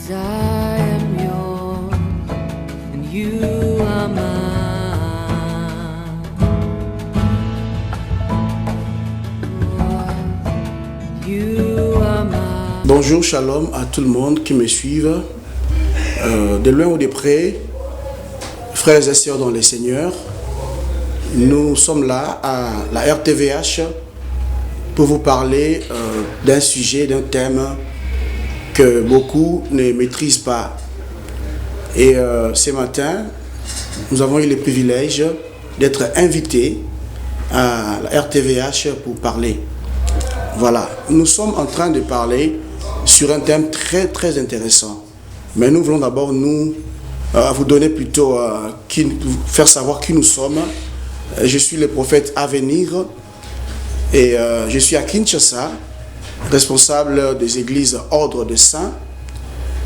'Cause I am yours and you are mine. Oh, you are mine. Bonjour, shalom à tout le monde qui me suivent, de loin ou de près, frères et sœurs dans le Seigneur. Nous sommes là à la RTVH pour vous parler d'un sujet, d'un thème que beaucoup ne maîtrisent pas. Et ce matin, nous avons eu le privilège d'être invités à la RTVH pour parler. Voilà, nous sommes en train de parler sur un thème très très intéressant. Mais nous voulons d'abord vous donner plutôt, faire savoir qui nous sommes. Je suis le prophète à venir et je suis à Kinshasa, responsable des églises Ordre des Saints,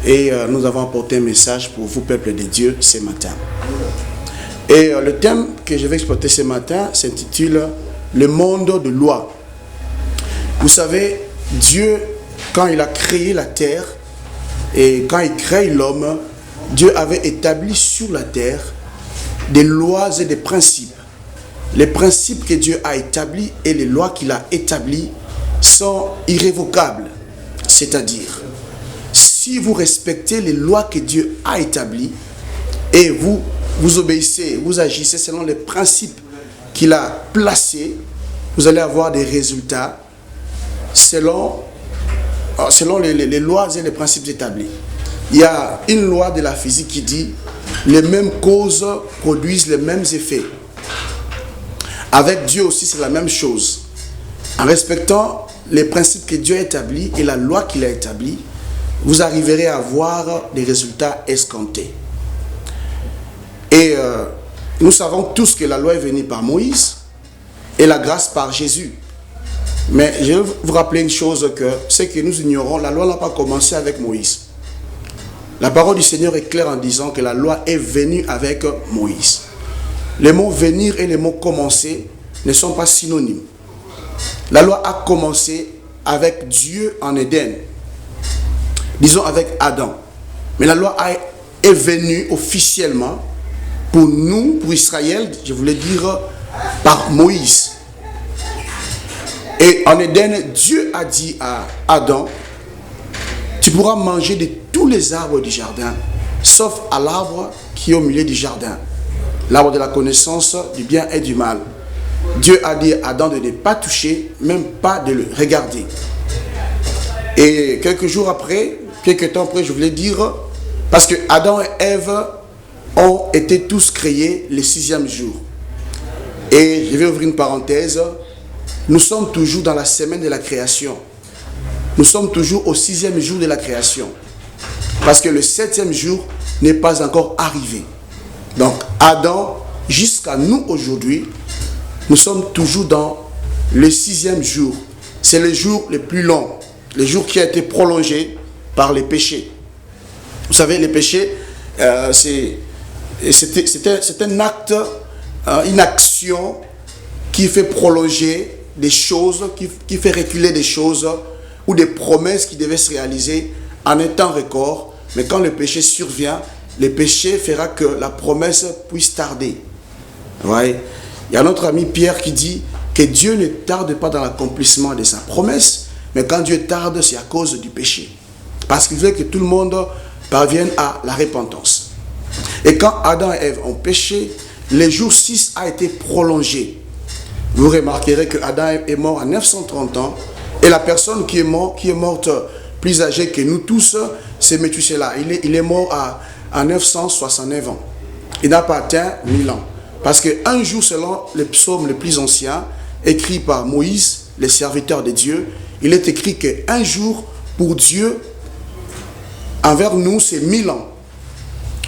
et nous avons apporté un message pour vous, peuple de Dieu, ce matin. Et le thème que je vais exploiter ce matin s'intitule « Le monde de loi ». Vous savez, Dieu, quand il a créé la terre et quand il crée l'homme, Dieu avait établi sur la terre des lois et des principes. Les principes que Dieu a établis et les lois qu'il a établies sont irrévocables. C'est-à-dire, si vous respectez les lois que Dieu a établies et vous obéissez, vous agissez selon les principes qu'il a placés, vous allez avoir des résultats selon les lois et les principes établis. Il y a une loi de la physique qui dit les mêmes causes produisent les mêmes effets. Avec Dieu aussi, c'est la même chose. En respectant les principes que Dieu a établis et la loi qu'il a établie, vous arriverez à avoir des résultats escomptés. Et nous savons tous que la loi est venue par Moïse et la grâce par Jésus. Mais je vais vous rappeler une chose, que c'est que nous ignorons, la loi n'a pas commencé avec Moïse. La parole du Seigneur est claire en disant que la loi est venue avec Moïse. Les mots venir et les mots commencer ne sont pas synonymes. La loi a commencé avec Dieu en Éden, disons avec Adam. Mais la loi est venue officiellement pour nous, pour Israël, je voulais dire par Moïse. Et en Éden, Dieu a dit à Adam, tu pourras manger de tous les arbres du jardin, sauf à l'arbre qui est au milieu du jardin, l'arbre de la connaissance du bien et du mal. Dieu a dit à Adam de ne pas toucher, même pas de le regarder. Et quelques temps après, je voulais dire, parce que Adam et Ève ont été tous créés le 6e jour. Et je vais ouvrir une parenthèse. Nous sommes toujours dans la semaine de la création. Nous sommes toujours au 6e jour de la création. Parce que le 7e jour n'est pas encore arrivé. Donc, Adam, jusqu'à nous aujourd'hui, nous sommes toujours dans le 6e jour. C'est le jour le plus long. Le jour qui a été prolongé par les péchés. Vous savez, les péchés, c'est un acte, une action qui fait prolonger des choses, qui fait reculer des choses ou des promesses qui devaient se réaliser en un temps record. Mais quand le péché survient, le péché fera que la promesse puisse tarder. Ouais. Il y a notre ami Pierre qui dit que Dieu ne tarde pas dans l'accomplissement de sa promesse, mais quand Dieu tarde, c'est à cause du péché. Parce qu'il veut que tout le monde parvienne à la repentance. Et quand Adam et Ève ont péché, le jour 6 a été prolongé. Vous remarquerez que Adam est mort à 930 ans et la personne qui est morte plus âgée que nous tous, c'est Méthusela. Il est mort à 969 ans. Il n'a pas atteint 1000 ans. Parce qu'un jour, selon le psaume le plus ancien, écrit par Moïse, le serviteur de Dieu, il est écrit qu'un jour, pour Dieu, envers nous, c'est 1000 ans.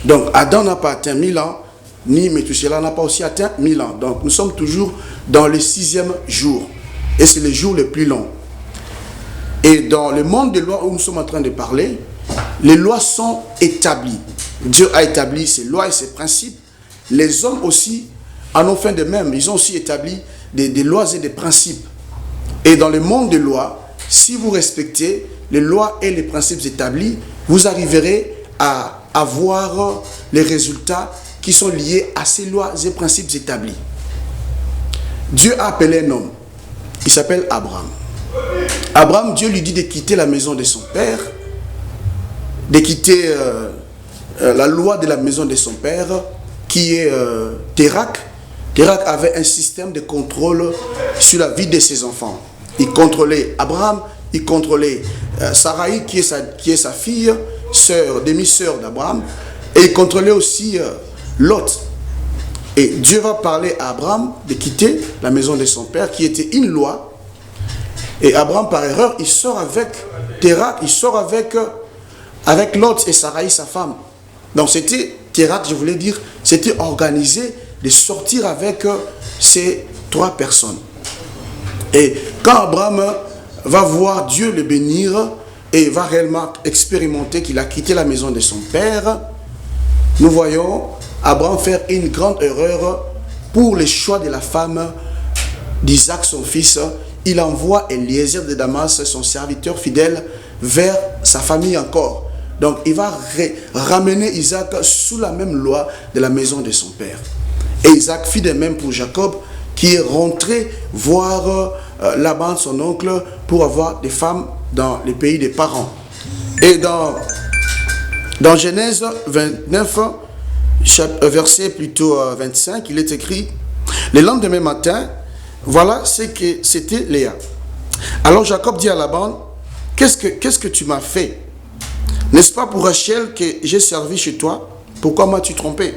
Donc, Adam n'a pas atteint 1000 ans, ni Méthusela n'a pas aussi atteint 1000 ans. Donc, nous sommes toujours dans le 6e jour. Et c'est le jour le plus long. Et dans le monde des lois où nous sommes en train de parler, les lois sont établies. Dieu a établi ses lois et ses principes. Les hommes aussi en ont fait de même. Ils ont aussi établi des lois et des principes. Et dans le monde des lois, si vous respectez les lois et les principes établis, vous arriverez à avoir les résultats qui sont liés à ces lois et principes établis. Dieu a appelé un homme. Il s'appelle Abraham. Abraham, Dieu lui dit de quitter la maison de son père, de quitter la loi de la maison de son père, qui est Térak. Térak avait un système de contrôle sur la vie de ses enfants. Il contrôlait Abraham, il contrôlait Sarai, qui est sa fille, demi-sœur d'Abraham, et il contrôlait aussi Lot. Et Dieu va parler à Abraham de quitter la maison de son père, qui était une loi. Et Abraham, par erreur, il sort avec Térak, il sort avec Lot et Sarai, sa femme. Donc c'était, Térak, je voulais dire, c'était organisé de sortir avec ces 3 personnes. Et quand Abraham va voir Dieu le bénir et va réellement expérimenter qu'il a quitté la maison de son père, nous voyons Abraham faire une grande erreur pour le choix de la femme d'Isaac, son fils. Il envoie Eliezer de Damas, son serviteur fidèle, vers sa famille encore. Donc il va ramener Isaac sous la même loi de la maison de son père. Et Isaac fit de même pour Jacob, qui est rentré voir Laban, son oncle, pour avoir des femmes dans les pays des parents. Et dans Genèse 29, verset plutôt 25, il est écrit: le lendemain matin, voilà ce que c'était Léa. Alors Jacob dit à Laban: qu'est-ce que tu m'as fait? N'est-ce pas pour Rachel que j'ai servi chez toi? Pourquoi m'as-tu trompé?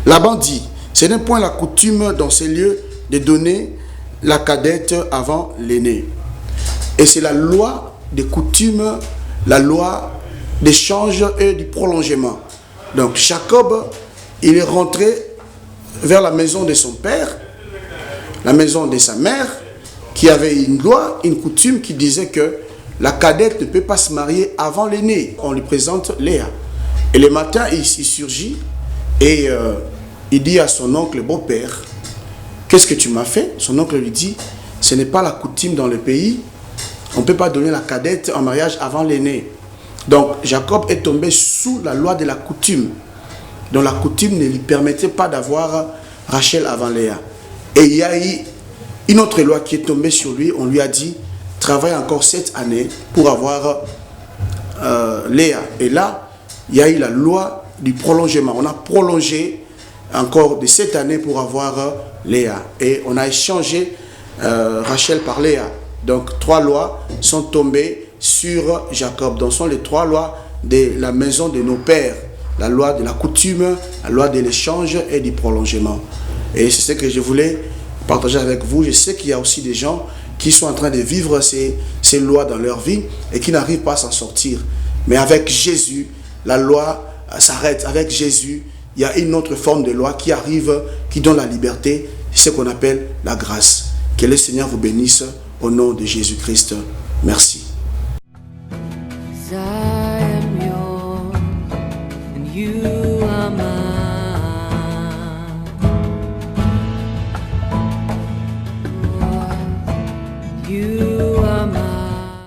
Laban dit: ce n'est point la coutume dans ces lieux de donner la cadette avant l'aîné. Et c'est la loi des coutumes, la loi d'échange et du prolongement. Donc Jacob, il est rentré vers la maison de son père, la maison de sa mère, qui avait une loi, une coutume qui disait que la cadette ne peut pas se marier avant l'aîné. On lui présente Léa. Et le matin, il surgit et il dit à son oncle, beau-père: qu'est-ce que tu m'as fait? Son oncle lui dit: ce n'est pas la coutume dans le pays. On ne peut pas donner la cadette en mariage avant l'aîné. Donc Jacob est tombé sous la loi de la coutume. Donc la coutume ne lui permettait pas d'avoir Rachel avant Léa. Et il y a eu une autre loi qui est tombée sur lui. On lui a dit: travaille encore 7 années pour avoir Léa. Et là, il y a eu la loi du prolongement. On a prolongé encore de 7 années pour avoir Léa. Et on a échangé Rachel par Léa. Donc 3 lois sont tombées sur Jacob. Donc ce sont les 3 lois de la maison de nos pères. La loi de la coutume, la loi de l'échange et du prolongement. Et c'est ce que je voulais partager avec vous. Je sais qu'il y a aussi des gens qui sont en train de vivre ces lois dans leur vie et qui n'arrivent pas à s'en sortir. Mais avec Jésus, la loi s'arrête. Avec Jésus, il y a une autre forme de loi qui arrive, qui donne la liberté, c'est ce qu'on appelle la grâce. Que le Seigneur vous bénisse au nom de Jésus-Christ. Merci. I am yours, and you